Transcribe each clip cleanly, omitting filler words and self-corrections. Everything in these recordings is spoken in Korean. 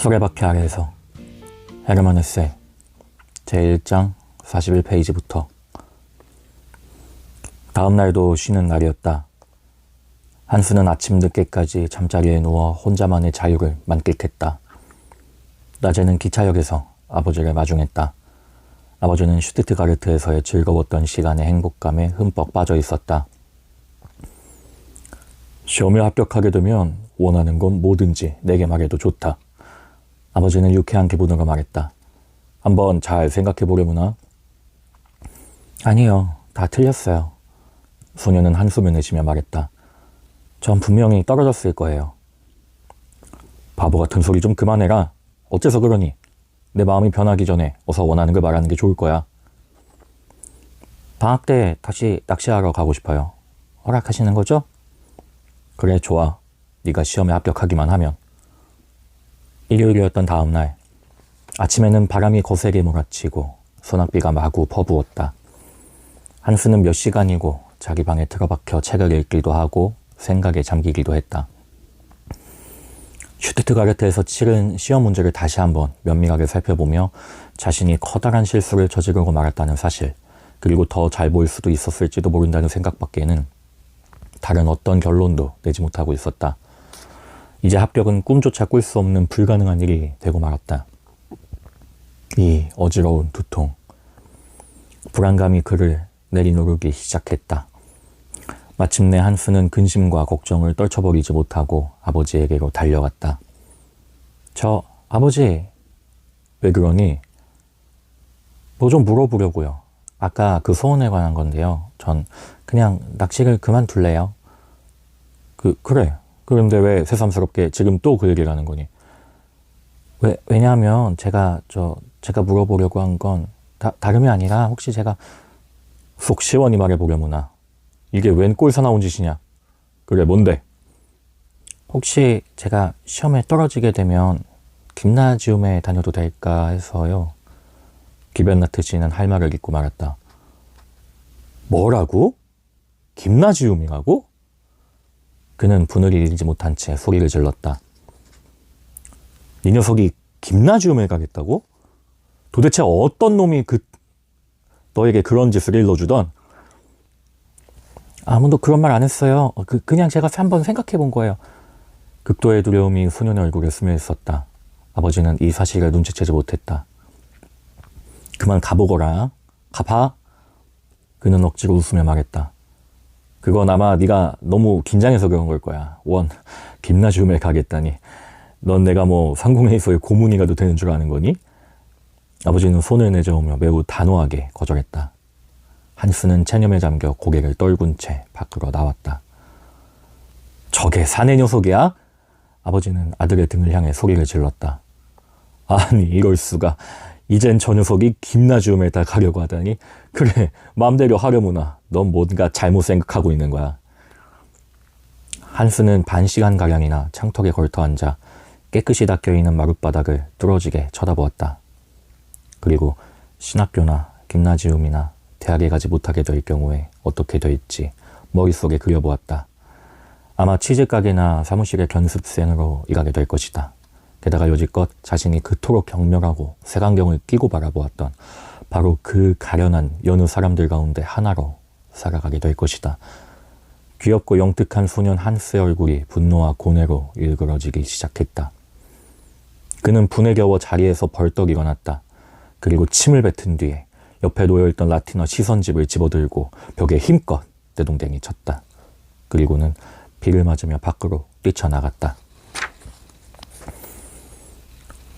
수레바퀴 아래에서 헤르만 헤세 제1장 41페이지부터. 다음 날도 쉬는 날이었다. 한스는 아침 늦게까지 잠자리에 누워 혼자만의 자유를 만끽했다. 낮에는 기차역에서 아버지를 마중했다. 아버지는 슈투트가르트에서의 즐거웠던 시간의 행복감에 흠뻑 빠져 있었다. 시험에 합격하게 되면 원하는 건 뭐든지 내게 말해도 좋다. 아버지는 유쾌한 기분으로 말했다. 한번 잘 생각해 보려무나? 아니요, 다 틀렸어요. 소녀는 한숨을 내쉬며 말했다. 전 분명히 떨어졌을 거예요. 바보 같은 소리 좀 그만해라. 어째서 그러니? 내 마음이 변하기 전에 어서 원하는 걸 말하는 게 좋을 거야. 방학 때 다시 낚시하러 가고 싶어요. 허락하시는 거죠? 그래, 좋아. 네가 시험에 합격하기만 하면. 일요일이었던 다음 날, 아침에는 바람이 거세게 몰아치고 소낙비가 마구 퍼부었다. 한스는 몇 시간이고 자기 방에 틀어박혀 책을 읽기도 하고 생각에 잠기기도 했다. 슈투트가르트에서 치른 시험 문제를 다시 한번 면밀하게 살펴보며 자신이 커다란 실수를 저지르고 말았다는 사실, 그리고 더 잘 보일 수도 있었을지도 모른다는 생각밖에는 다른 어떤 결론도 내지 못하고 있었다. 이제 합격은 꿈조차 꿀 수 없는 불가능한 일이 되고 말았다. 이 어지러운 두통, 불안감이 그를 내리누르기 시작했다. 마침내 한스는 근심과 걱정을 떨쳐버리지 못하고 아버지에게로 달려갔다. 아버지, 왜 그러니? 뭐 좀 물어보려고요. 아까 그 소원에 관한 건데요. 전 그냥 낚시를 그만둘래요. 그래. 그런데 왜 새삼스럽게 지금 또 그 얘기를 하는 거니? 왜냐하면 제가 물어보려고 한 건 다름이 아니라 혹시 제가 속 시원히 말해보려무나. 이게 웬 꼴사 나온 짓이냐? 그래, 뭔데? 혹시 제가 시험에 떨어지게 되면 김나지움에 다녀도 될까 해서요. 기벤나트 씨는 할 말을 잇고 말았다. 뭐라고? 김나지움이라고? 그는 분을 이기지 못한 채 소리를 질렀다. 이 녀석이 김나지움에 가겠다고? 도대체 어떤 놈이 너에게 그런 짓을 일러주던? 아무도 그런 말 안 했어요. 그냥 제가 한번 생각해 본 거예요. 극도의 두려움이 소년의 얼굴에 스며 있었다. 아버지는 이 사실을 눈치채지 못했다. 그만 가보거라. 가봐. 그는 억지로 웃으며 말했다. 그건 아마 네가 너무 긴장해서 그런 걸 거야. 김나지움에 가겠다니. 넌 내가 뭐 상공회의소의 고문이라도 되는 줄 아는 거니? 아버지는 손을 내저으며 매우 단호하게 거절했다. 한스는 체념에 잠겨 고개를 떨군 채 밖으로 나왔다. 저게 사내 녀석이야? 아버지는 아들의 등을 향해 소리를 질렀다. 아니, 이럴 수가. 이젠 저 녀석이 김나지움에 다 가려고 하다니. 그래, 마음대로 하려무나. 넌 뭔가 잘못 생각하고 있는 거야. 한스는 반 시간가량이나 창턱에 걸터 앉아 깨끗이 닦여있는 마룻바닥을 뚫어지게 쳐다보았다. 그리고 신학교나 김나지움이나 대학에 가지 못하게 될 경우에 어떻게 될지 머릿속에 그려보았다. 아마 치즈가게나 사무실의 견습생으로 일하게 될 것이다. 게다가 여지껏 자신이 그토록 격렬하고 색안경을 끼고 바라보았던 바로 그 가련한 여느 사람들 가운데 하나로 살아가게 될 것이다. 귀엽고 영특한 소년 한스의 얼굴이 분노와 고뇌로 일그러지기 시작했다. 그는 분에 겨워 자리에서 벌떡 일어났다. 그리고 침을 뱉은 뒤에 옆에 놓여있던 라틴어 시선집을 집어들고 벽에 힘껏 내동댕이 쳤다. 그리고는 비를 맞으며 밖으로 뛰쳐나갔다.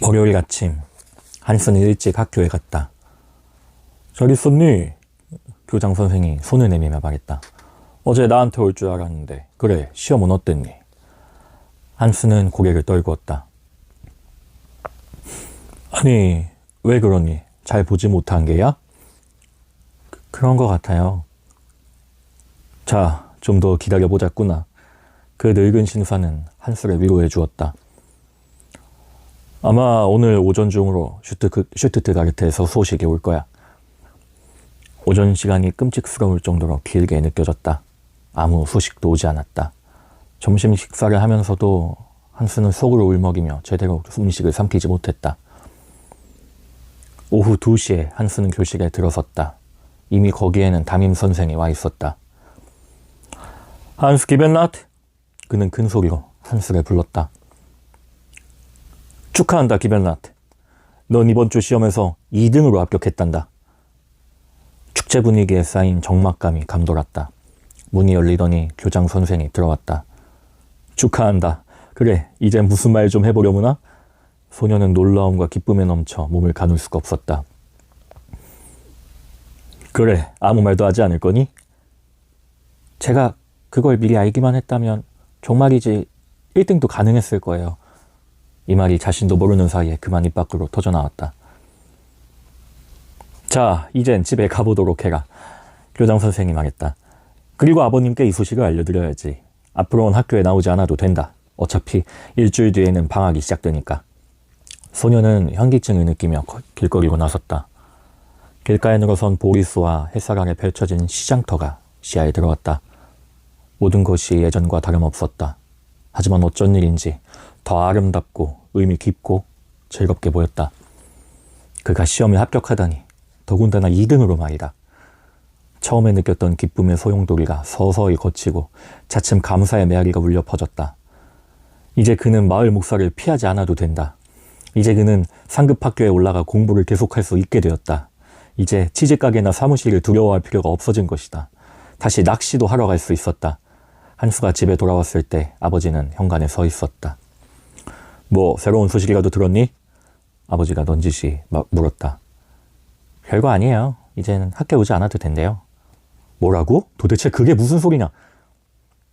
월요일 아침, 한스는 일찍 학교에 갔다. 잘 있었니? 교장 선생이 손을 내밀며 말했다. 어제 나한테 올 줄 알았는데. 그래, 시험은 어땠니? 한스는 고개를 떨구었다. 아니, 왜 그러니? 잘 보지 못한 게야? 그런 것 같아요. 자, 좀 더 기다려보자꾸나. 그 늙은 신사는 한스를 위로해 주었다. 아마 오늘 오전 중으로 슈투트가르트에서 소식이 올 거야. 오전 시간이 끔찍스러울 정도로 길게 느껴졌다. 아무 소식도 오지 않았다. 점심 식사를 하면서도 한수는 속으로 울먹이며 제대로 음식을 삼키지 못했다. 오후 2시에 한수는 교실에 들어섰다. 이미 거기에는 담임 선생이 와 있었다. 한수 기벤나트! 그는 큰 소리로 한수를 불렀다. 축하한다 기벤나트. 넌 이번 주 시험에서 2등으로 합격했단다. 축제 분위기에 쌓인 적막감이 감돌았다. 문이 열리더니 교장 선생이 들어왔다. 축하한다. 그래, 이제 무슨 말 좀 해보려무나? 소녀는 놀라움과 기쁨에 넘쳐 몸을 가눌 수가 없었다. 그래, 아무 말도 하지 않을 거니? 제가 그걸 미리 알기만 했다면 정말이지 1등도 가능했을 거예요. 이 말이 자신도 모르는 사이에 그만 입 밖으로 터져나왔다. 자, 이젠 집에 가보도록 해라. 교장 선생이 말했다. 그리고 아버님께 이 소식을 알려드려야지. 앞으로는 학교에 나오지 않아도 된다. 어차피 일주일 뒤에는 방학이 시작되니까. 소녀는 현기증을 느끼며 길거리로 나섰다. 길가에 늘어선 보리수와 햇살 아래 펼쳐진 시장터가 시야에 들어왔다. 모든 것이 예전과 다름없었다. 하지만 어쩐 일인지 더 아름답고 의미 깊고 즐겁게 보였다. 그가 시험에 합격하다니, 더군다나 2등으로 말이다. 처음에 느꼈던 기쁨의 소용돌이가 서서히 걷히고 차츰 감사의 메아리가 울려 퍼졌다. 이제 그는 마을 목사를 피하지 않아도 된다. 이제 그는 상급 학교에 올라가 공부를 계속할 수 있게 되었다. 이제 치즈가게나 사무실을 두려워할 필요가 없어진 것이다. 다시 낚시도 하러 갈 수 있었다. 한수가 집에 돌아왔을 때 아버지는 현관에 서 있었다. 뭐 새로운 소식이라도 들었니? 아버지가 넌지시 물었다. 별거 아니에요. 이제는 학교 오지 않아도 된대요. 뭐라고? 도대체 그게 무슨 소리냐?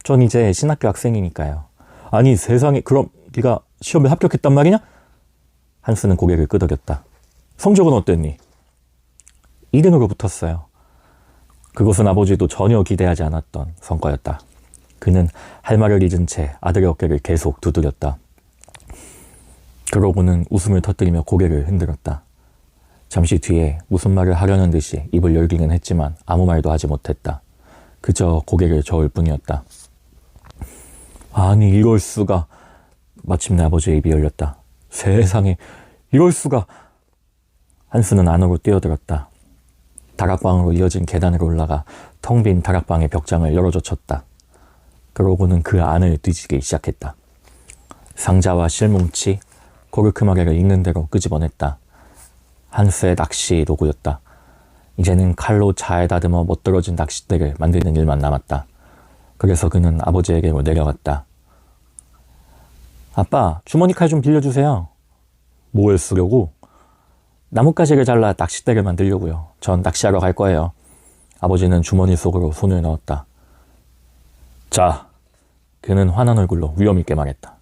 전 이제 신학교 학생이니까요. 아니 세상에, 그럼 네가 시험에 합격했단 말이냐? 한수는 고개를 끄덕였다. 성적은 어땠니? 2등으로 붙었어요. 그것은 아버지도 전혀 기대하지 않았던 성과였다. 그는 할 말을 잊은 채 아들의 어깨를 계속 두드렸다. 그러고는 웃음을 터뜨리며 고개를 흔들었다. 잠시 뒤에 무슨 말을 하려는 듯이 입을 열기는 했지만 아무 말도 하지 못했다. 그저 고개를 저을 뿐이었다. 아니 이럴 수가. 마침내 아버지의 입이 열렸다. 세상에, 이럴 수가. 한수는 안으로 뛰어들었다. 다락방으로 이어진 계단으로 올라가 텅 빈 다락방의 벽장을 열어젖혔다. 그러고는 그 안을 뒤지기 시작했다. 상자와 실뭉치, 코르크마개를 있는 대로 끄집어냈다. 한수의 낚시 도구였다. 이제는 칼로 잘 다듬어 멋들어진 낚싯대를 만드는 일만 남았다. 그래서 그는 아버지에게로 내려갔다. 아빠, 주머니 칼 좀 빌려주세요. 뭘 쓰려고? 나뭇가지를 잘라 낚싯대를 만들려고요. 전 낚시하러 갈 거예요. 아버지는 주머니 속으로 손을 넣었다. 자, 그는 화난 얼굴로 위험 있게 말했다.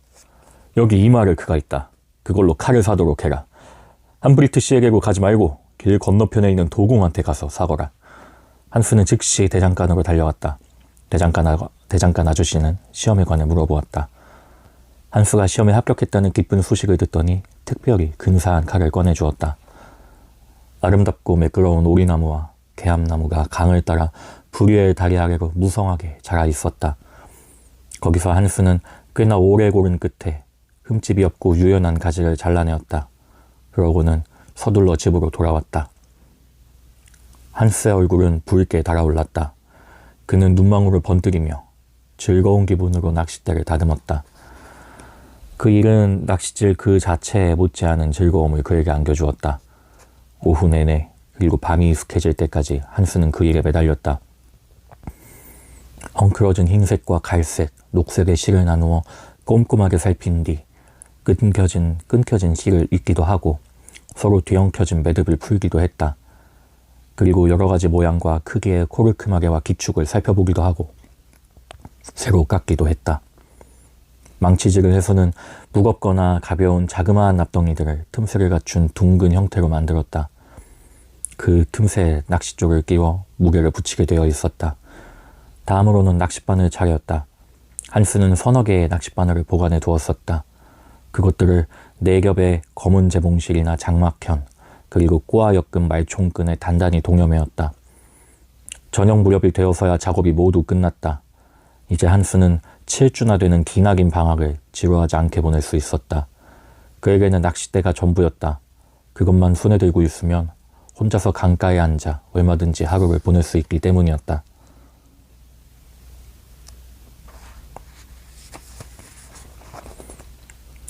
여기 이마를 그가 있다. 그걸로 칼을 사도록 해라. 함브리트 씨에게로 가지 말고 길 건너편에 있는 도공한테 가서 사거라. 한수는 즉시 대장간으로 달려갔다. 대장간 아저씨는 시험에 관해 물어보았다. 한수가 시험에 합격했다는 기쁜 소식을 듣더니 특별히 근사한 칼을 꺼내주었다. 아름답고 매끄러운 오리나무와 개암나무가 강을 따라 부류의 다리 아래로 무성하게 자라 있었다. 거기서 한수는 꽤나 오래 고른 끝에 흠집이 없고 유연한 가지를 잘라내었다. 그러고는 서둘러 집으로 돌아왔다. 한스의 얼굴은 붉게 달아올랐다. 그는 눈망울을 번뜩이며 즐거운 기분으로 낚싯대를 다듬었다. 그 일은 낚싯질 그 자체에 못지않은 즐거움을 그에게 안겨주었다. 오후 내내 그리고 밤이 익숙해질 때까지 한수는 그 일에 매달렸다. 엉클어진 흰색과 갈색, 녹색의 실을 나누어 꼼꼼하게 살핀 뒤 끊겨진 실을 읽기도 하고 서로 뒤엉켜진 매듭을 풀기도 했다. 그리고 여러 가지 모양과 크기의 코르크마개와 기축을 살펴보기도 하고 새로 깎기도 했다. 망치질을 해서는 무겁거나 가벼운 자그마한 납덩이들을 틈새를 갖춘 둥근 형태로 만들었다. 그 틈새에 낚싯줄을 끼워 무게를 붙이게 되어 있었다. 다음으로는 낚싯바늘 차례였다. 한수는 서너 개의 낚싯바늘을 보관해 두었었다. 그것들을 4겹의 검은 재봉실이나 장막현, 그리고 꼬아 엮은 말총끈에 단단히 동여매었다. 저녁 무렵이 되어서야 작업이 모두 끝났다. 이제 한수는 7주나 되는 기나긴 방학을 지루하지 않게 보낼 수 있었다. 그에게는 낚싯대가 전부였다. 그것만 손에 들고 있으면 혼자서 강가에 앉아 얼마든지 하루를 보낼 수 있기 때문이었다.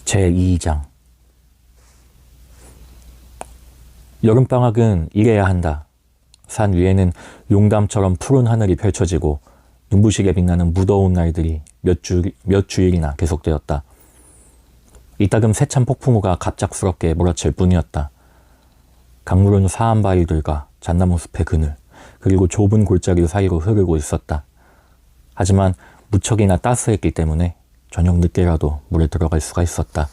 제2장 여름방학은 일해야 한다. 산 위에는 용담처럼 푸른 하늘이 펼쳐지고 눈부시게 빛나는 무더운 날들이 몇 주일이나 계속되었다. 이따금 세찬 폭풍우가 갑작스럽게 몰아칠 뿐이었다. 강물은 사한 바위들과 잣나무 숲의 그늘, 그리고 좁은 골짜기 사이로 흐르고 있었다. 하지만 무척이나 따스했기 때문에 저녁 늦게라도 물에 들어갈 수가 있었다.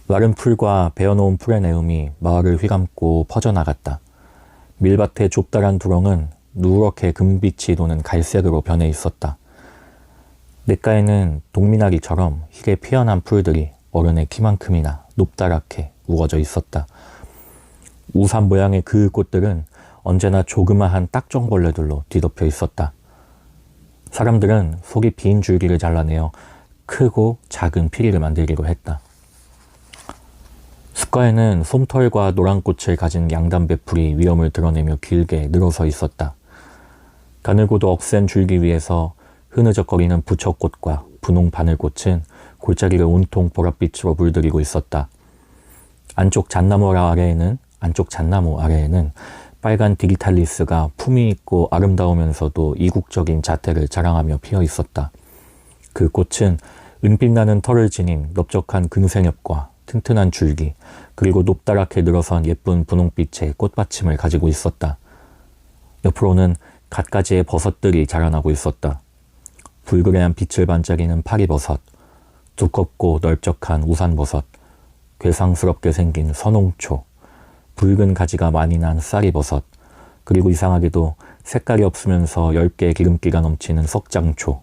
마른 풀과 베어놓은 풀의 내음이 마을을 휘감고 퍼져나갔다. 밀밭의 좁다란 두렁은 누렇게 금빛이 도는 갈색으로 변해 있었다. 냇가에는 동미나리처럼 희게 피어난 풀들이 어른의 키만큼이나 높다랗게 우거져 있었다. 우산 모양의 그 꽃들은 언제나 조그마한 딱정벌레들로 뒤덮여 있었다. 사람들은 속이 빈 줄기를 잘라내어 크고 작은 피리를 만들기로 했다. 숲가에는 솜털과 노란 꽃을 가진 양담배풀이 위엄을 드러내며 길게 늘어서 있었다. 가늘고도 억센 줄기 위에서 흐느적거리는 부처꽃과 분홍 바늘꽃은 골짜기를 온통 보랏빛으로 물들이고 있었다. 안쪽 잣나무 아래에는 빨간 디기탈리스가 품위 있고 아름다우면서도 이국적인 자태를 자랑하며 피어 있었다. 그 꽃은 은빛 나는 털을 지닌 넓적한 근생엽과 튼튼한 줄기, 그리고 높다랗게 늘어선 예쁜 분홍빛의 꽃받침을 가지고 있었다. 옆으로는 갖가지의 버섯들이 자라나고 있었다. 불그레한 빛을 반짝이는 파리버섯, 두껍고 넓적한 우산버섯, 괴상스럽게 생긴 선홍초, 붉은 가지가 많이 난 쌀이버섯, 그리고 이상하게도 색깔이 없으면서 10개의 기름기가 넘치는 석장초.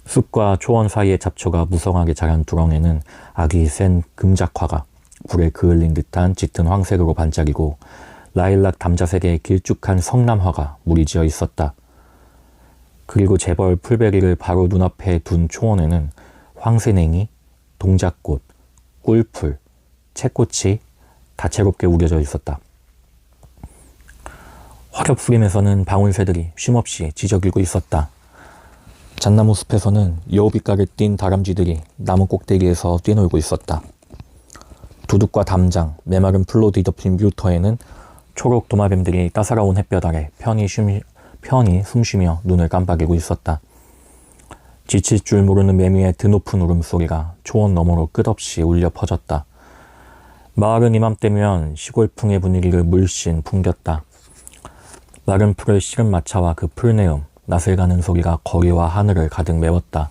숲과 초원 사이의 잡초가 무성하게 자란 두렁에는 아기 센 금작화가 불에 그을린 듯한 짙은 황색으로 반짝이고 라일락 담자색의 길쭉한 성남화가 무리지어 있었다. 그리고 재벌 풀베리를 바로 눈앞에 둔 초원에는 황새냉이, 동작꽃, 꿀풀, 채꽃이 다채롭게 우겨져 있었다. 화렵수림에서는 방울새들이 쉼없이 지저귀고 있었다. 잣나무 숲에서는 여우빛깔을 띤 다람쥐들이 나무 꼭대기에서 뛰놀고 있었다. 두둑과 담장, 메마른 풀로 뒤덮인 뮤터에는 초록 도마뱀들이 따사로운 햇볕 아래 편히 숨쉬며 눈을 깜빡이고 있었다. 지칠 줄 모르는 매미의 드높은 울음소리가 초원 너머로 끝없이 울려 퍼졌다. 마을은 이맘때면 시골풍의 분위기를 물씬 풍겼다. 마른 풀을 실은 마차와 그 풀내음, 낯을 가는 소리가 거리와 하늘을 가득 메웠다.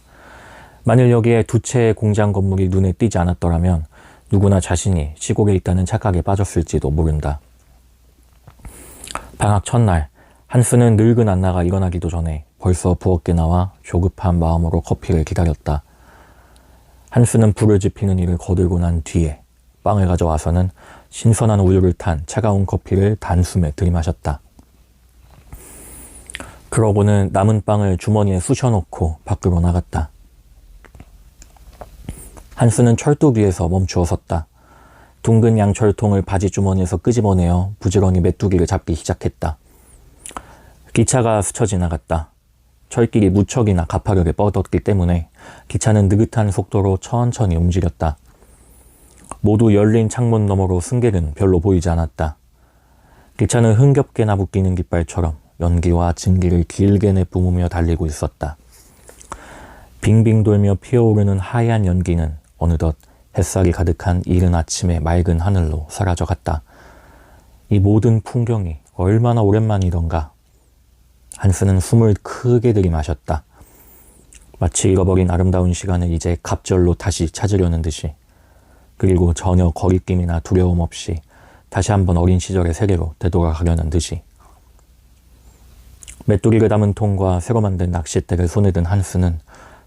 만일 여기에 두 채의 공장 건물이 눈에 띄지 않았더라면 누구나 자신이 시골에 있다는 착각에 빠졌을지도 모른다. 방학 첫날, 한스는 늙은 안나가 일어나기도 전에 벌써 부엌에 나와 조급한 마음으로 커피를 기다렸다. 한스는 불을 지피는 일을 거들고 난 뒤에 빵을 가져와서는 신선한 우유를 탄 차가운 커피를 단숨에 들이마셨다. 그러고는 남은 빵을 주머니에 쑤셔놓고 밖으로 나갔다. 한스는 철도 위에서 멈추어 섰다. 둥근 양철통을 바지 주머니에서 끄집어내어 부지런히 메뚜기를 잡기 시작했다. 기차가 스쳐 지나갔다. 철길이 무척이나 가파르게 뻗었기 때문에 기차는 느긋한 속도로 천천히 움직였다. 모두 열린 창문 너머로 승객은 별로 보이지 않았다. 기차는 흥겹게나 묶이는 깃발처럼 연기와 증기를 길게 내뿜으며 달리고 있었다. 빙빙 돌며 피어오르는 하얀 연기는 어느덧 햇살이 가득한 이른 아침의 맑은 하늘로 사라져갔다. 이 모든 풍경이 얼마나 오랜만이던가. 한스는 숨을 크게 들이마셨다. 마치 잃어버린 아름다운 시간을 이제 갑절로 다시 찾으려는 듯이, 그리고 전혀 거리낌이나 두려움 없이 다시 한번 어린 시절의 세계로 되돌아가려는 듯이. 메뚜기를 담은 통과 새로 만든 낚싯대를 손에 든 한스는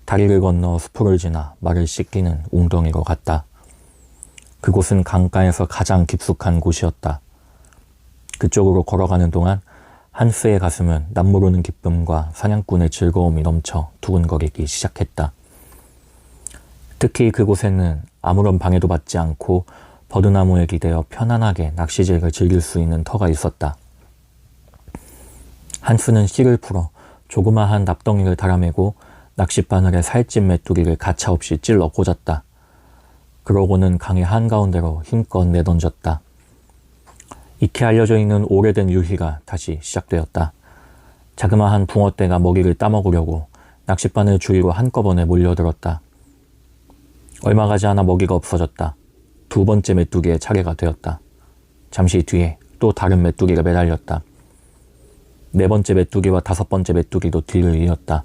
다리를 건너 수풀을 지나 말을 씻기는 웅덩이로 갔다. 그곳은 강가에서 가장 깊숙한 곳이었다. 그쪽으로 걸어가는 동안 한스의 가슴은 남모르는 기쁨과 사냥꾼의 즐거움이 넘쳐 두근거리기 시작했다. 특히 그곳에는 아무런 방해도 받지 않고 버드나무에 기대어 편안하게 낚시질을 즐길 수 있는 터가 있었다. 한스는 씨를 풀어 조그마한 납덩이를 달아매고 낚싯바늘에 살찐 메뚜기를 가차없이 찔러 꽂았다. 그러고는 강의 한가운데로 힘껏 내던졌다. 익히 알려져 있는 오래된 유희가 다시 시작되었다. 자그마한 붕어떼가 먹이를 따먹으려고 낚싯바늘 주위로 한꺼번에 몰려들었다. 얼마 가지 않아 먹이가 없어졌다. 두 번째 메뚜기의 차례가 되었다. 잠시 뒤에 또 다른 메뚜기가 매달렸다. 네 번째 메뚜기와 다섯 번째 메뚜기도 뒤를 이었다.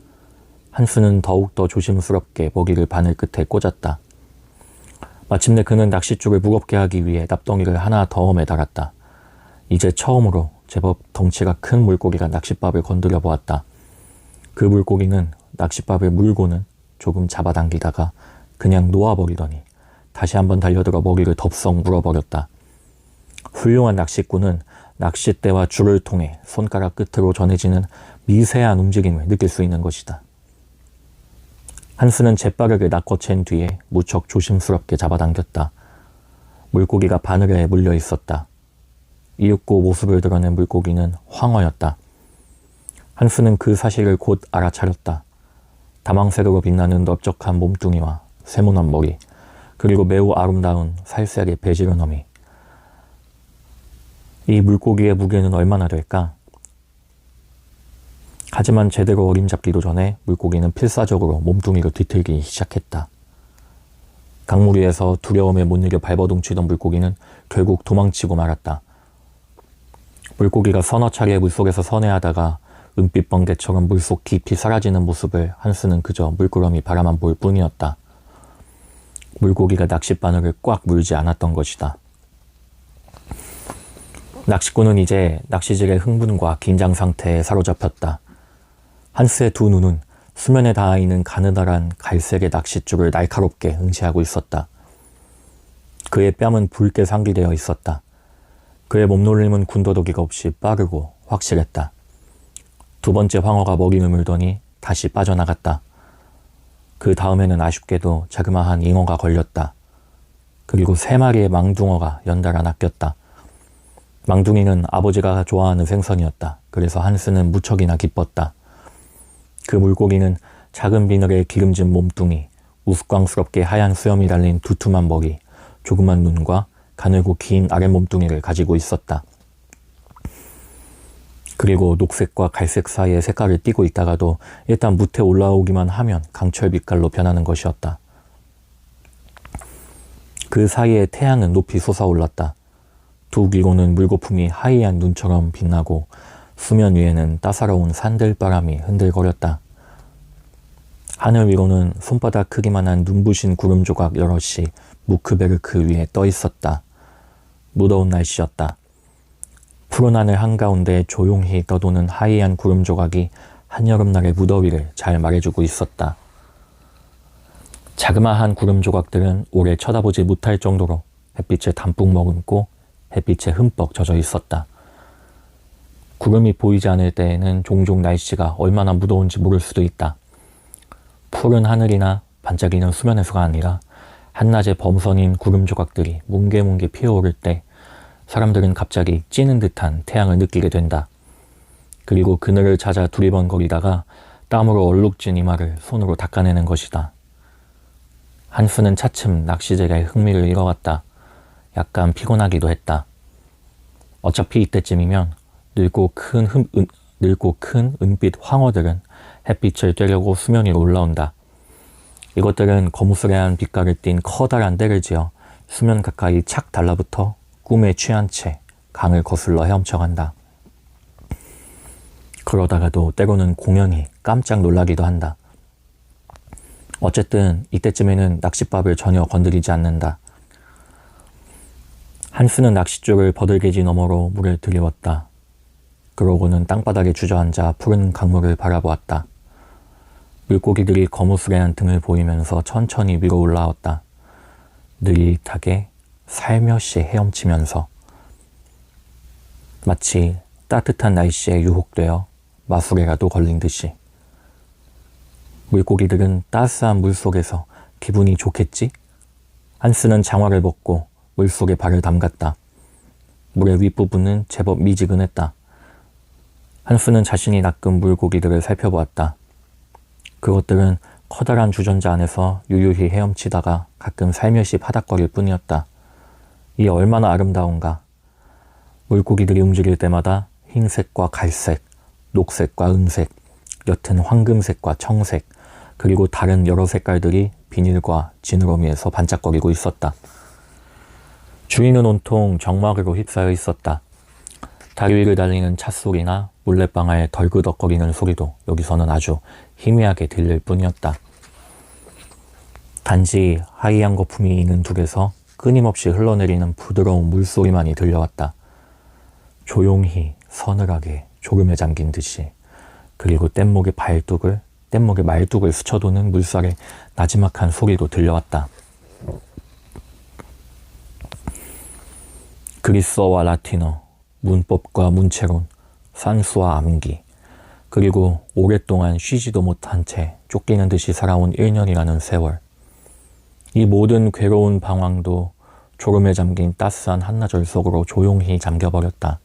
한스는 더욱더 조심스럽게 먹이를 바늘 끝에 꽂았다. 마침내 그는 낚싯줄을 무겁게 하기 위해 납덩이를 하나 더 매달았다. 이제 처음으로 제법 덩치가 큰 물고기가 낚싯밥을 건드려 보았다. 그 물고기는 낚싯밥을 물고는 조금 잡아당기다가 그냥 놓아버리더니 다시 한번 달려들어 먹이를 덥석 물어버렸다. 훌륭한 낚시꾼은 낚싯대와 줄을 통해 손가락 끝으로 전해지는 미세한 움직임을 느낄 수 있는 것이다. 한스는 재빠르게 낚어챈 뒤에 무척 조심스럽게 잡아당겼다. 물고기가 바늘에 물려 있었다. 이윽고 모습을 드러낸 물고기는 황어였다. 한스는 그 사실을 곧 알아차렸다. 다망색으로 빛나는 넓적한 몸뚱이와 세모난 머리, 그리고 매우 아름다운 살색의 배지런함이. 이 물고기의 무게는 얼마나 될까? 하지만 제대로 어림잡기도 전에 물고기는 필사적으로 몸뚱이를 뒤틀기 시작했다. 강물 위에서 두려움에 못 이겨 발버둥치던 물고기는 결국 도망치고 말았다. 물고기가 서너 차례 물속에서 선회하다가 은빛 번개처럼 물속 깊이 사라지는 모습을 한스는 그저 물끄러미 바라만 볼 뿐이었다. 물고기가 낚싯바늘을 꽉 물지 않았던 것이다. 낚시꾼은 이제 낚시질의 흥분과 긴장 상태에 사로잡혔다. 한스의 두 눈은 수면에 닿아 있는 가느다란 갈색의 낚싯줄을 날카롭게 응시하고 있었다. 그의 뺨은 붉게 상기되어 있었다. 그의 몸놀림은 군더더기가 없이 빠르고 확실했다. 두 번째 황어가 먹이를 물더니 다시 빠져나갔다. 그 다음에는 아쉽게도 자그마한 잉어가 걸렸다. 그리고 세 마리의 망둥어가 연달아 낚였다. 망둥이는 아버지가 좋아하는 생선이었다. 그래서 한스는 무척이나 기뻤다. 그 물고기는 작은 비늘에 기름진 몸뚱이, 우스꽝스럽게 하얀 수염이 달린 두툼한 머리, 조그만 눈과 가늘고 긴 아랫 몸뚱이를 가지고 있었다. 그리고 녹색과 갈색 사이에 색깔을 띠고 있다가도 일단 무태 올라오기만 하면 강철 빛깔로 변하는 것이었다. 그 사이에 태양은 높이 솟아올랐다. 두 귀로는 물거품이 하이한 눈처럼 빛나고 수면 위에는 따사로운 산들바람이 흔들거렸다. 하늘 위로는 손바닥 크기만한 눈부신 구름 조각 여럿이 무크베르크 위에 떠 있었다. 무더운 날씨였다. 푸른 하늘 한가운데 조용히 떠도는 하이한 구름 조각이 한여름날의 무더위를 잘 말해주고 있었다. 자그마한 구름 조각들은 오래 쳐다보지 못할 정도로 햇빛에 담뿍 머금고 햇빛에 흠뻑 젖어 있었다. 구름이 보이지 않을 때에는 종종 날씨가 얼마나 무더운지 모를 수도 있다. 푸른 하늘이나 반짝이는 수면에서가 아니라 한낮에 범선인 구름 조각들이 뭉게뭉게 피어오를 때 사람들은 갑자기 찌는 듯한 태양을 느끼게 된다. 그리고 그늘을 찾아 두리번거리다가 땀으로 얼룩진 이마를 손으로 닦아내는 것이다. 한스는 차츰 낚시질에 흥미를 잃어갔다. 약간 피곤하기도 했다. 어차피 이때쯤이면 늙고 큰 은빛 황어들은 햇빛을 쬐려고 수면 위로 올라온다. 이것들은 거무스레한 빛깔을 띤 커다란 떼를 지어 수면 가까이 착 달라붙어 꿈에 취한 채 강을 거슬러 헤엄쳐간다. 그러다가도 때로는 공연히 깜짝 놀라기도 한다. 어쨌든 이때쯤에는 낚싯밥을 전혀 건드리지 않는다. 한스는 낚싯줄을 버들개지 너머로 물에 들이웠다. 그러고는 땅바닥에 주저앉아 푸른 강물을 바라보았다. 물고기들이 거무스레한 등을 보이면서 천천히 위로 올라왔다. 느릿하게 살며시 헤엄치면서 마치 따뜻한 날씨에 유혹되어 마술에라도 걸린 듯이. 물고기들은 따스한 물속에서 기분이 좋겠지? 한스는 장화를 벗고 물속에 발을 담갔다. 물의 윗부분은 제법 미지근했다. 한스는 자신이 낚은 물고기들을 살펴보았다. 그것들은 커다란 주전자 안에서 유유히 헤엄치다가 가끔 살며시 파닥거릴 뿐이었다. 이 얼마나 아름다운가. 물고기들이 움직일 때마다 흰색과 갈색, 녹색과 은색, 옅은 황금색과 청색, 그리고 다른 여러 색깔들이 비닐과 지느러미에서 반짝거리고 있었다. 주위는 온통 정막으로 휩싸여 있었다. 다리 위를 달리는 찻소리나 물레방아의 덜그덕거리는 소리도 여기서는 아주 희미하게 들릴 뿐이었다. 단지 하얀 거품이 있는 둑에서 끊임없이 흘러내리는 부드러운 물소리만이 들려왔다. 조용히 서늘하게 졸음에 잠긴 듯이. 그리고 뗏목의 말뚝을 스쳐도는 물살의 나지막한 소리도 들려왔다. 그리스어와 라틴어, 문법과 문체론, 산수와 암기, 그리고 오랫동안 쉬지도 못한 채 쫓기는 듯이 살아온 1년이라는 세월. 이 모든 괴로운 방황도 졸음에 잠긴 따스한 한나절 속으로 조용히 잠겨버렸다.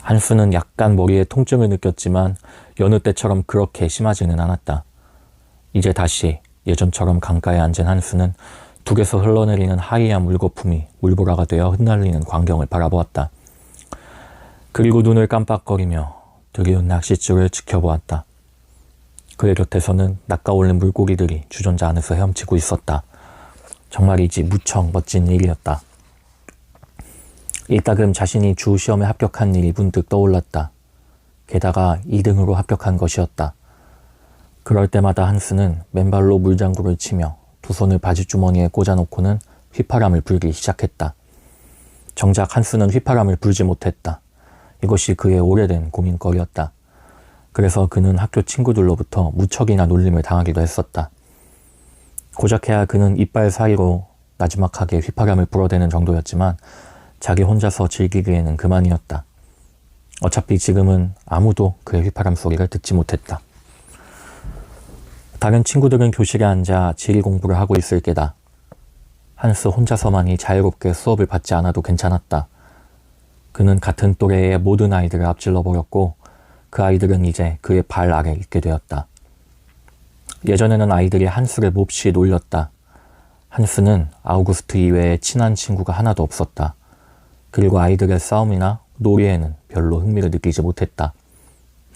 한스는 약간 머리에 통증을 느꼈지만 여느 때처럼 그렇게 심하지는 않았다. 이제 다시 예전처럼 강가에 앉은 한스는 둑에서 흘러내리는 하얀 물거품이 물보라가 되어 흩날리는 광경을 바라보았다. 그리고 눈을 깜빡거리며 드리운 낚싯줄을 지켜보았다. 그의 곁에서는 낚아올린 물고기들이 주전자 안에서 헤엄치고 있었다. 정말이지 무척 멋진 일이었다. 이따금 자신이 주 시험에 합격한 일이 문득 떠올랐다. 게다가 2등으로 합격한 것이었다. 그럴 때마다 한스는 맨발로 물장구를 치며 두 손을 바지주머니에 꽂아놓고는 휘파람을 불기 시작했다. 정작 한스는 휘파람을 불지 못했다. 이것이 그의 오래된 고민거리였다. 그래서 그는 학교 친구들로부터 무척이나 놀림을 당하기도 했었다. 고작해야 그는 이빨 사이로 나지막하게 휘파람을 불어대는 정도였지만 자기 혼자서 즐기기에는 그만이었다. 어차피 지금은 아무도 그의 휘파람 소리를 듣지 못했다. 다른 친구들은 교실에 앉아 지리 공부를 하고 있을 게다. 한스 혼자서만이 자유롭게 수업을 받지 않아도 괜찮았다. 그는 같은 또래의 모든 아이들을 앞질러 버렸고 그 아이들은 이제 그의 발 아래 있게 되었다. 예전에는 아이들이 한스를 몹시 놀렸다. 한스는 아우구스트 이외에 친한 친구가 하나도 없었다. 그리고 아이들의 싸움이나 놀이에는 별로 흥미를 느끼지 못했다.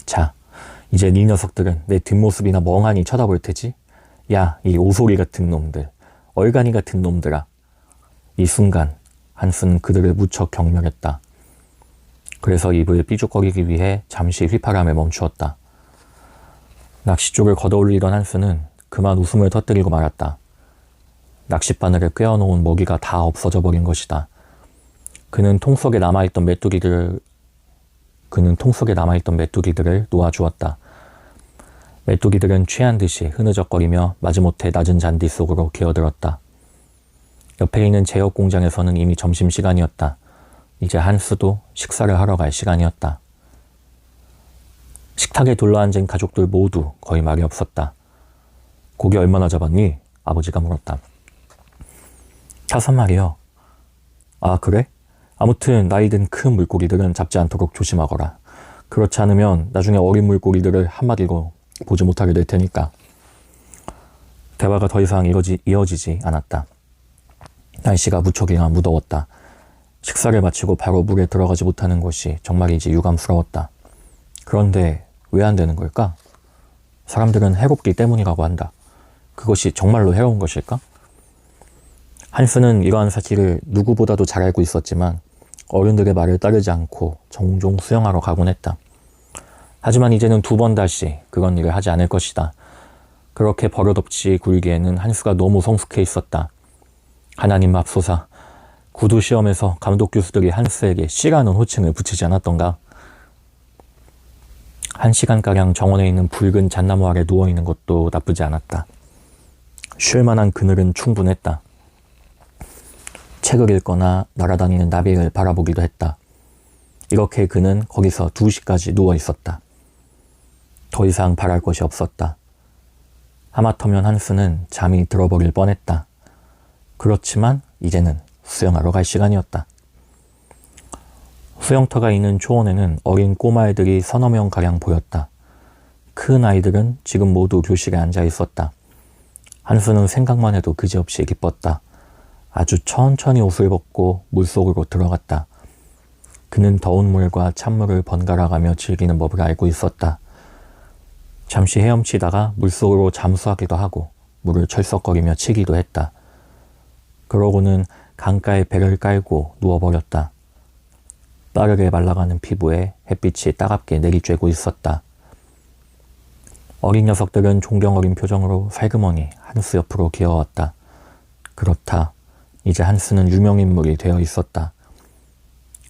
자, 이제 네 녀석들은 내 뒷모습이나 멍하니 쳐다볼 테지? 야, 이 오소리 같은 놈들, 얼간이 같은 놈들아. 이 순간 한스는 그들을 무척 경멸했다. 그래서 입을 삐죽거리기 위해 잠시 휘파람을 멈추었다. 낚싯줄을 걷어올리던 한스는 그만 웃음을 터뜨리고 말았다. 낚싯바늘에 꿰어놓은 먹이가 다 없어져 버린 것이다. 그는 통 속에 남아있던 메뚜기들을 놓아주었다. 메뚜기들은 취한 듯이 흐느적거리며 마지못해 낮은 잔디 속으로 기어들었다. 옆에 있는 제역 공장에서는 이미 점심시간이었다. 이제 한스도 식사를 하러 갈 시간이었다. 식탁에 둘러앉은 가족들 모두 거의 말이 없었다. 고기 얼마나 잡았니? 아버지가 물었다. 5마리요. 아, 그래? 아무튼 나이 든 큰 물고기들은 잡지 않도록 조심하거라. 그렇지 않으면 나중에 어린 물고기들을 한마디로 보지 못하게 될 테니까. 대화가 더 이상 이어지지 않았다. 날씨가 무척이나 무더웠다. 식사를 마치고 바로 물에 들어가지 못하는 것이 정말이지 유감스러웠다. 그런데 왜 안 되는 걸까? 사람들은 해롭기 때문이라고 한다. 그것이 정말로 해로운 것일까? 한스는 이러한 사실을 누구보다도 잘 알고 있었지만 어른들의 말을 따르지 않고 종종 수영하러 가곤 했다. 하지만 이제는 2번 다시 그런 일을 하지 않을 것이다. 그렇게 버릇없이 굴기에는 한스가 너무 성숙해 있었다. 하나님 맙소사, 구두 시험에서 감독 교수들이 한스에게 씨라는 호칭을 붙이지 않았던가? 1시간가량 정원에 있는 붉은 잣나무 아래 누워있는 것도 나쁘지 않았다. 쉴 만한 그늘은 충분했다. 책을 읽거나 날아다니는 나비를 바라보기도 했다. 이렇게 그는 거기서 2시까지 누워 있었다. 더 이상 바랄 것이 없었다. 하마터면 한스는 잠이 들어버릴 뻔했다. 그렇지만 이제는 수영하러 갈 시간이었다. 수영터가 있는 초원에는 어린 꼬마애들이 3~4명가량 보였다. 큰 아이들은 지금 모두 교실에 앉아 있었다. 한스는 생각만 해도 그지없이 기뻤다. 아주 천천히 옷을 벗고 물속으로 들어갔다. 그는 더운 물과 찬물을 번갈아가며 즐기는 법을 알고 있었다. 잠시 헤엄치다가 물속으로 잠수하기도 하고 물을 철썩거리며 치기도 했다. 그러고는 강가에 배를 깔고 누워버렸다. 빠르게 말라가는 피부에 햇빛이 따갑게 내리쬐고 있었다. 어린 녀석들은 존경 어린 표정으로 살그머니 한스 옆으로 기어왔다. 그렇다. 이제 한스는 유명인물이 되어 있었다.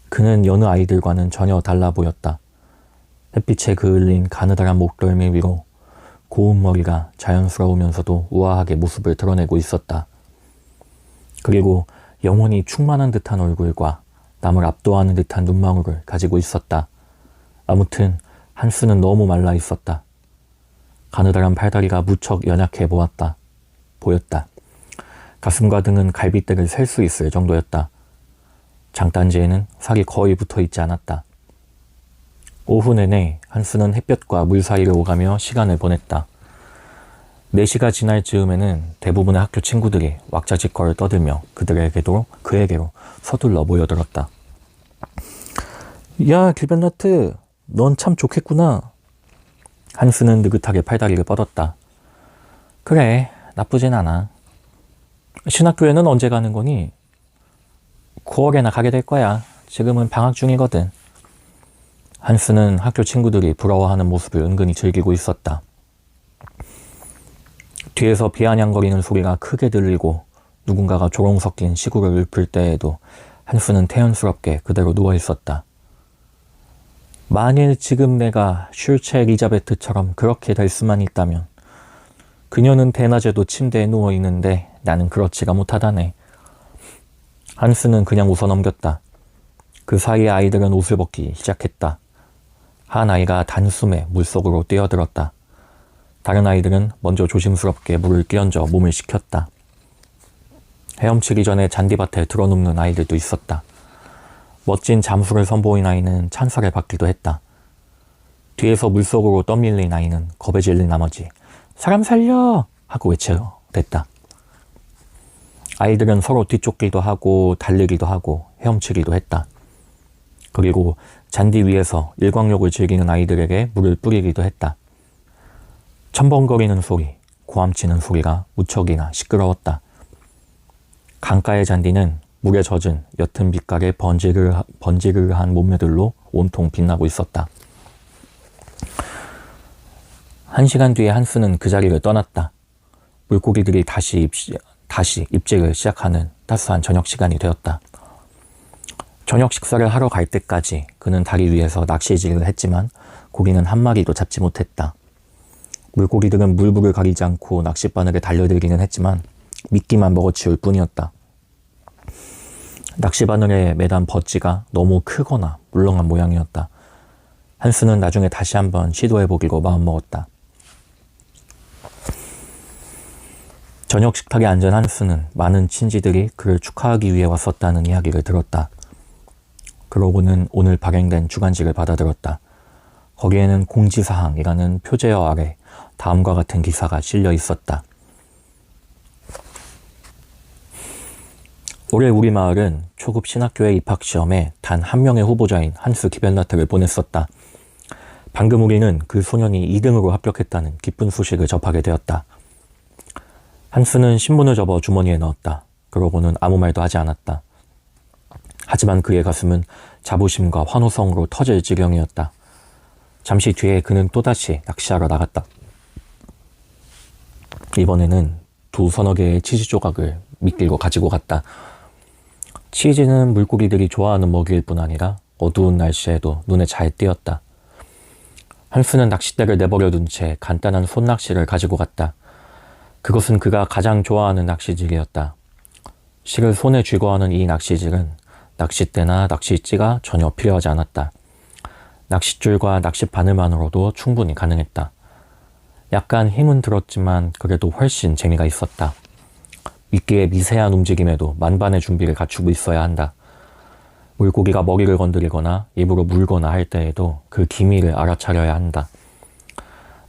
그는 여느 아이들과는 전혀 달라 보였다. 햇빛에 그을린 가느다란 목덜미 위로 고운 머리가 자연스러우면서도 우아하게 모습을 드러내고 있었다. 그리고 영혼이 충만한 듯한 얼굴과 남을 압도하는 듯한 눈망울을 가지고 있었다. 아무튼 한스는 너무 말라 있었다. 가느다란 팔다리가 무척 연약해 보였다. 가슴과 등은 갈빗대를 셀 수 있을 정도였다. 장단지에는 살이 거의 붙어 있지 않았다. 오후 내내 한스는 햇볕과 물 사이를 오가며 시간을 보냈다. 4시가 지날 즈음에는 대부분의 학교 친구들이 왁자지껄을 떠들며 그에게로 서둘러 모여들었다. 야, 길벤라트, 넌 참 좋겠구나. 한스는 느긋하게 팔다리를 뻗었다. 그래, 나쁘진 않아. 신학교에는 언제 가는 거니? 9월에나 가게 될 거야. 지금은 방학 중이거든. 한스는 학교 친구들이 부러워하는 모습을 은근히 즐기고 있었다. 뒤에서 비아냥거리는 소리가 크게 들리고 누군가가 조롱 섞인 시구를 읊을 때에도 한스는 태연스럽게 그대로 누워있었다. 만일 지금 내가 슐체 엘리자베트처럼 그렇게 될 수만 있다면. 그녀는 대낮에도 침대에 누워있는데 나는 그렇지가 못하다네. 한스는 그냥 웃어넘겼다. 그 사이에 아이들은 옷을 벗기 시작했다. 한 아이가 단숨에 물속으로 뛰어들었다. 다른 아이들은 먼저 조심스럽게 물을 끼얹어 몸을 식혔다. 헤엄치기 전에 잔디밭에 드러눕는 아이들도 있었다. 멋진 잠수를 선보인 아이는 찬사를 받기도 했다. 뒤에서 물속으로 떠밀린 아이는 겁에 질린 나머지 사람 살려! 하고 외쳐댔다. 아이들은 서로 뒤쫓기도 하고 달리기도 하고 헤엄치기도 했다. 그리고 잔디 위에서 일광욕을 즐기는 아이들에게 물을 뿌리기도 했다. 첨벙거리는 소리, 고함치는 소리가 무척이나 시끄러웠다. 강가의 잔디는 물에 젖은 옅은 빛깔의 번지르르한 몸매들로 온통 빛나고 있었다. 1시간 뒤에 한스는 그 자리를 떠났다. 물고기들이 다시 입질을 시작하는 따스한 저녁 시간이 되었다. 저녁 식사를 하러 갈 때까지 그는 다리 위에서 낚시질을 했지만 고기는 한 마리도 잡지 못했다. 물고기들은 물불을 가리지 않고 낚싯바늘에 달려들기는 했지만 미끼만 먹어치울 뿐이었다. 낚시바늘에 매단 버찌가 너무 크거나 물렁한 모양이었다. 한스는 나중에 다시 한번 시도해보기로 마음먹었다. 저녁 식탁에 앉은 한스는 많은 친지들이 그를 축하하기 위해 왔었다는 이야기를 들었다. 그러고는 오늘 발행된 주간지를 받아들었다. 거기에는 공지사항이라는 표제어 아래 다음과 같은 기사가 실려 있었다. 올해 우리 마을은 초급 신학교에 입학시험에 단 한 명의 후보자인 한스 기벤라트를 보냈었다. 방금 우리는 그 소년이 2등으로 합격했다는 기쁜 소식을 접하게 되었다. 한스는 신문을 접어 주머니에 넣었다. 그러고는 아무 말도 하지 않았다. 하지만 그의 가슴은 자부심과 환호성으로 터질 지경이었다. 잠시 뒤에 그는 또다시 낚시하러 나갔다. 이번에는 2~3개의 치즈 조각을 미끼로 가지고 갔다. 치즈는 물고기들이 좋아하는 먹이일 뿐 아니라 어두운 날씨에도 눈에 잘 띄었다. 한스는 낚싯대를 내버려둔 채 간단한 손낚시를 가지고 갔다. 그것은 그가 가장 좋아하는 낚시질이었다. 실을 손에 쥐고 하는 이 낚시질은 낚싯대나 낚시찌가 전혀 필요하지 않았다. 낚싯줄과 낚싯바늘만으로도 충분히 가능했다. 약간 힘은 들었지만 그래도 훨씬 재미가 있었다. 미끼의 미세한 움직임에도 만반의 준비를 갖추고 있어야 한다. 물고기가 먹이를 건드리거나 입으로 물거나 할 때에도 그 기미를 알아차려야 한다.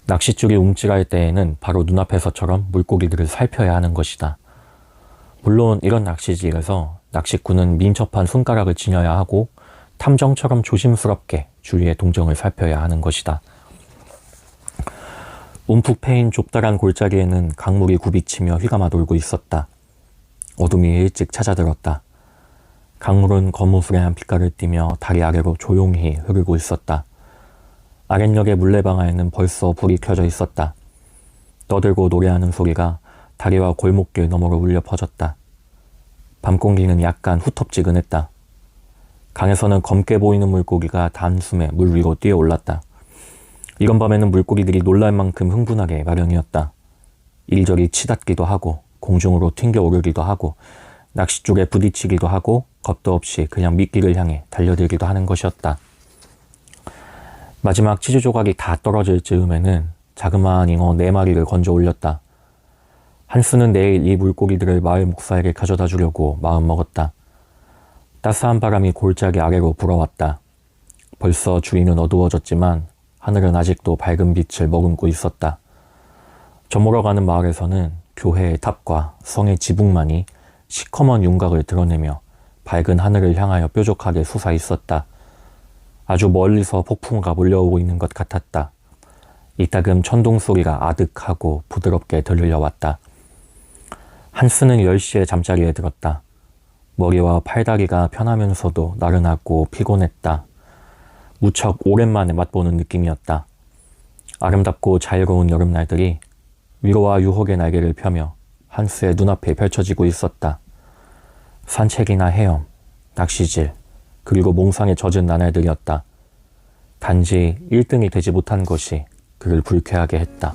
낚싯줄이 움찔할 때에는 바로 눈앞에서처럼 물고기들을 살펴야 하는 것이다. 물론 이런 낚시질에서 낚시꾼은 민첩한 손가락을 지녀야 하고 탐정처럼 조심스럽게 주위의 동정을 살펴야 하는 것이다. 움푹 패인 좁다란 골짜기에는 강물이 굽이치며 휘감아 돌고 있었다. 어둠이 일찍 찾아들었다. 강물은 거무스레한 빛깔을 띠며 다리 아래로 조용히 흐르고 있었다. 아랫역의 물레방아에는 벌써 불이 켜져 있었다. 떠들고 노래하는 소리가 다리와 골목길 너머로 울려 퍼졌다. 밤 공기는 약간 후텁지근했다. 강에서는 검게 보이는 물고기가 단숨에 물 위로 뛰어올랐다. 이런 밤에는 물고기들이 놀랄 만큼 흥분하게 마련이었다. 이리저리 치닫기도 하고 공중으로 튕겨오르기도 하고 낚싯줄에 부딪히기도 하고 겁도 없이 그냥 미끼를 향해 달려들기도 하는 것이었다. 마지막 치즈 조각이 다 떨어질 즈음에는 자그마한 잉어 4마리를 건져 올렸다. 한스는 내일 이 물고기들을 마을 목사에게 가져다 주려고 마음먹었다. 따스한 바람이 골짜기 아래로 불어왔다. 벌써 주위는 어두워졌지만 하늘은 아직도 밝은 빛을 머금고 있었다. 저물어가는 마을에서는 교회의 탑과 성의 지붕만이 시커먼 윤곽을 드러내며 밝은 하늘을 향하여 뾰족하게 솟아 있었다. 아주 멀리서 폭풍우가 몰려오고 있는 것 같았다. 이따금 천둥 소리가 아득하고 부드럽게 들려왔다. 한스는 10시에 잠자리에 들었다. 머리와 팔다리가 편하면서도 나른하고 피곤했다. 무척 오랜만에 맛보는 느낌이었다. 아름답고 자유로운 여름날들이 위로와 유혹의 날개를 펴며 한스의 눈앞에 펼쳐지고 있었다. 산책이나 헤엄, 낚시질, 그리고 몽상에 젖은 나날들이었다. 단지 1등이 되지 못한 것이 그를 불쾌하게 했다.